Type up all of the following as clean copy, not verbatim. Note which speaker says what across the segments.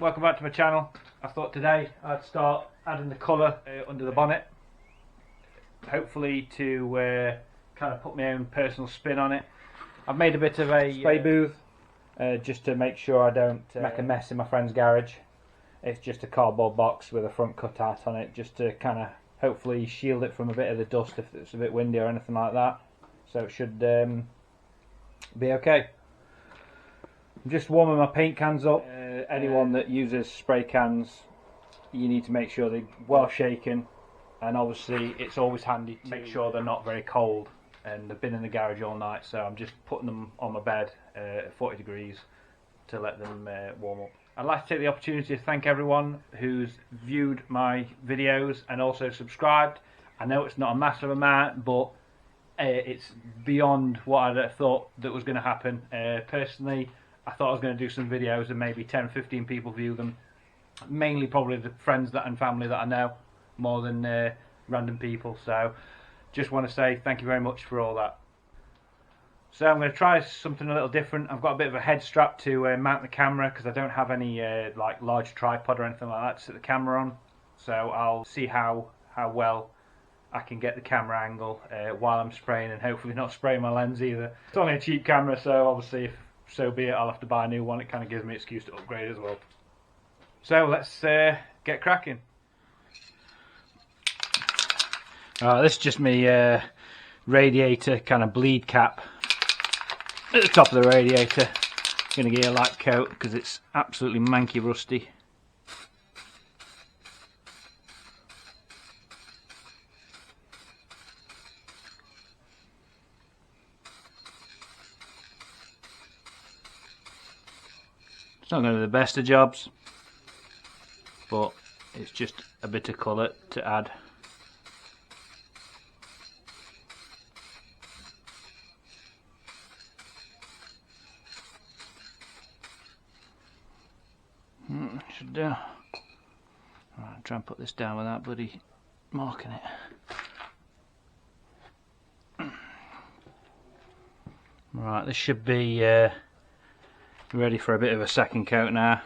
Speaker 1: welcome back to my channel. I thought today I'd start adding the colour under the bonnet, hopefully to kind of put my own personal spin on it. I've made a bit of a spray booth just to make sure I don't make a mess in my friend's garage. It's just a cardboard box with a front cutout on it, just to kind of hopefully shield it from a bit of the dust if it's a bit windy or anything like that. So it should be okay. I'm just warming my paint cans up. Anyone that uses spray cans, you need to make sure they're well shaken, and obviously it's always handy to make sure they're not very cold, and they've been in the garage all night, so I'm just putting them on my bed at 40 degrees to let them warm up. I'd like to take the opportunity to thank everyone who's viewed my videos and also subscribed. I know it's not a massive amount, but it's beyond what I thought that was going to happen. Personally, I thought I was going to do some videos and maybe 10-15 people view them. Mainly probably the friends and family that I know, more than random people. So just want to say thank you very much for all that. So I'm going to try something a little different. I've got a bit of a head strap to mount the camera because I don't have any like large tripod or anything like that to sit the camera on. So I'll see how well I can get the camera angle while I'm spraying, and hopefully not spraying my lens either. It's only a cheap camera, so obviously if so be it, I'll have to buy a new one. It kind of gives me an excuse to upgrade as well. So let's get cracking. This is just my radiator kind of bleed cap at the top of the radiator. I'm going to get a light coat because it's absolutely manky rusty. It's not going to be the best of jobs, but it's just a bit of colour to add. Should do. I'll try and put this down without bloody marking it. Right, this should be ready for a bit of a second coat now.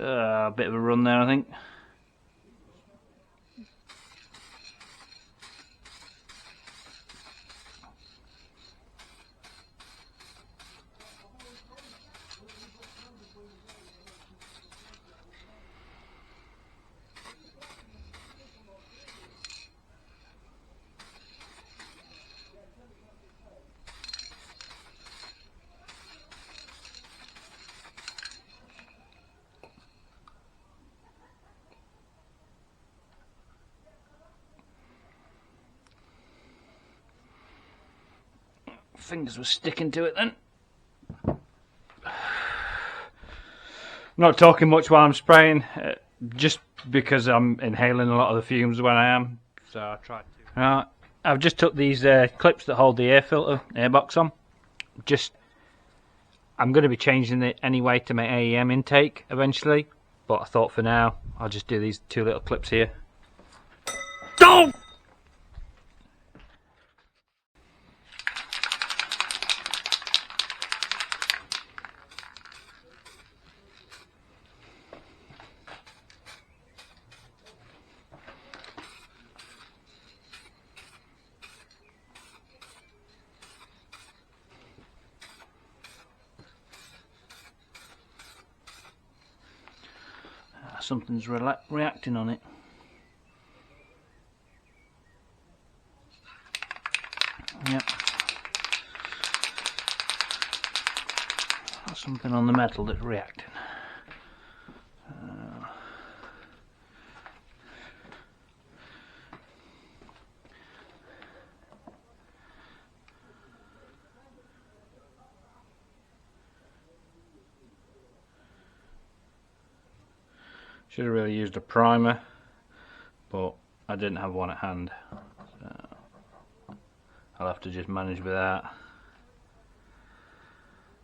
Speaker 1: A bit of a run there, I think. Fingers were sticking to it then. I'm not talking much while I'm spraying, just because I'm inhaling a lot of the fumes when I am. So I tried to. I've just took these clips that hold the air filter, airbox on. I'm going to be changing it anyway to my AEM intake eventually, but I thought for now I'll just do these two little clips here. Oh! Something's reacting on it. Yep. That's something on the metal that's reacting. Should have really used a primer, but I didn't have one at hand, so I'll have to just manage with that.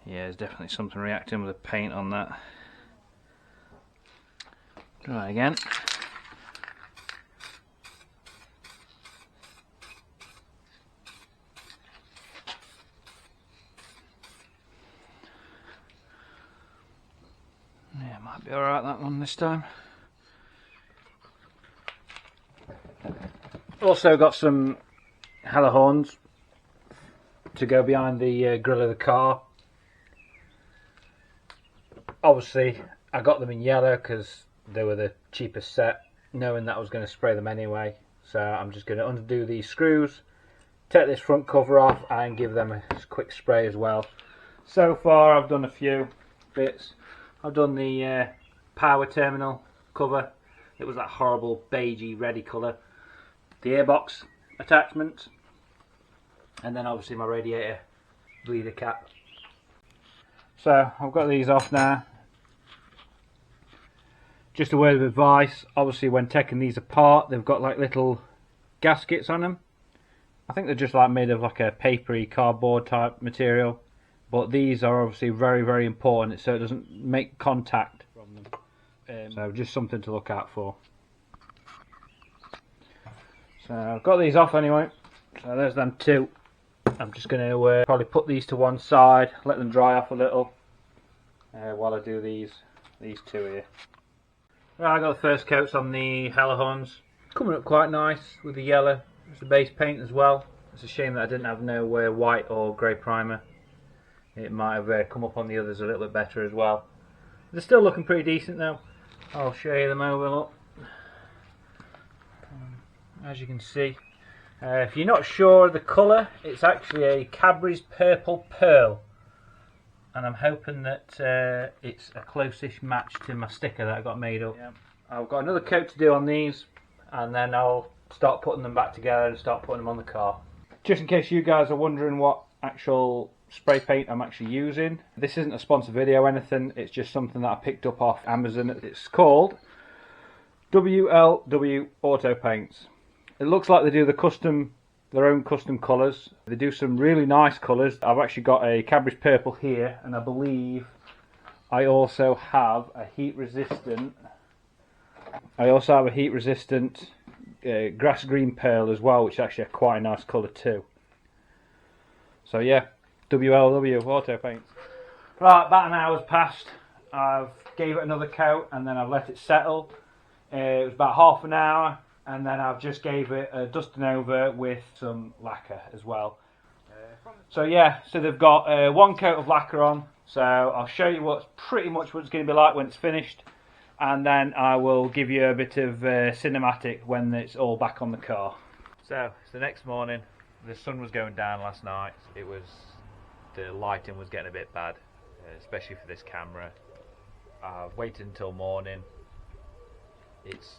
Speaker 1: Yeah, there's definitely something reacting with the paint on that. Try again. Yeah, might be alright that one this time. Also got some hella horns to go behind the grill of the car. Obviously I got them in yellow because they were the cheapest set, knowing that I was going to spray them anyway. So I'm just going to undo these screws, take this front cover off and give them a quick spray as well. So far I've done a few bits. I've done the power terminal cover. It was that horrible beigey reddy colour. The airbox attachment, and then obviously my radiator bleeder cap. So I've got these off now. Just a word of advice, obviously when taking these apart they've got like little gaskets on them. I think they're just like made of like a papery cardboard type material, but these are obviously very important so it doesn't make contact from them. So just something to look out for. So I've got these off anyway, so there's them two. I'm just going to probably put these to one side, let them dry off a little while I do these two here. Right, I got the first coats on the Hellahorns. Coming up quite nice with the yellow. It's the base paint as well. It's a shame that I didn't have no white or grey primer. It might have come up on the others a little bit better as well. They're still looking pretty decent though. I'll show you them over, look. As you can see, if you're not sure of the colour, it's actually a Cadbury's Purple Pearl, and I'm hoping that it's a close-ish match to my sticker that I got made up. Yeah. I've got another coat to do on these, and then I'll start putting them back together and start putting them on the car. Just in case you guys are wondering what actual spray paint I'm actually using, this isn't a sponsored video or anything, it's just something that I picked up off Amazon. It's called WLW Auto Paints. It looks like they do their own custom colours. They do some really nice colours. I've actually got a Cadbury's Purple here, and I believe I also have a heat resistant. Grass Green Pearl as well, which is actually quite a nice colour too. So yeah, WLW Auto Paints. Right, about an hour's passed. I've gave it another coat and then I've let it settle. It was about half an hour. And then I've just gave it a dusting over with some lacquer as well. So yeah, so they've got one coat of lacquer on. So I'll show you pretty much what it's going to be like when it's finished. And then I will give you a bit of cinematic when it's all back on the car. So it's the next morning. The sun was going down last night. The lighting was getting a bit bad, especially for this camera. I've waited until morning. It's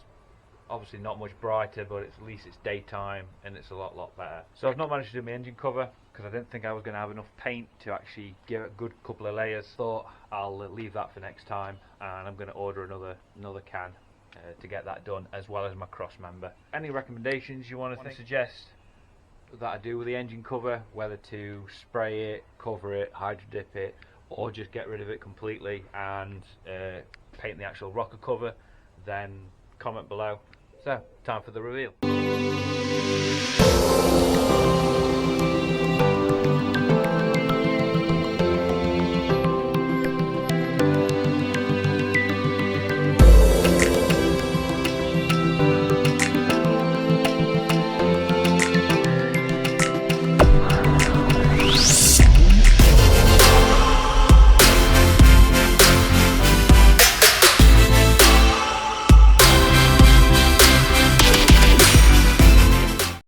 Speaker 1: obviously not much brighter, but at least it's daytime and it's a lot better. So I've not managed to do my engine cover because I didn't think I was going to have enough paint to actually give it a good couple of layers. Thought I'll leave that for next time, and I'm going to order another can to get that done, as well as my cross member. Any recommendations you want to suggest that I do with the engine cover, whether to spray it, cover it, hydro dip it, or just get rid of it completely and paint the actual rocker cover, then comment below. So, time for the reveal.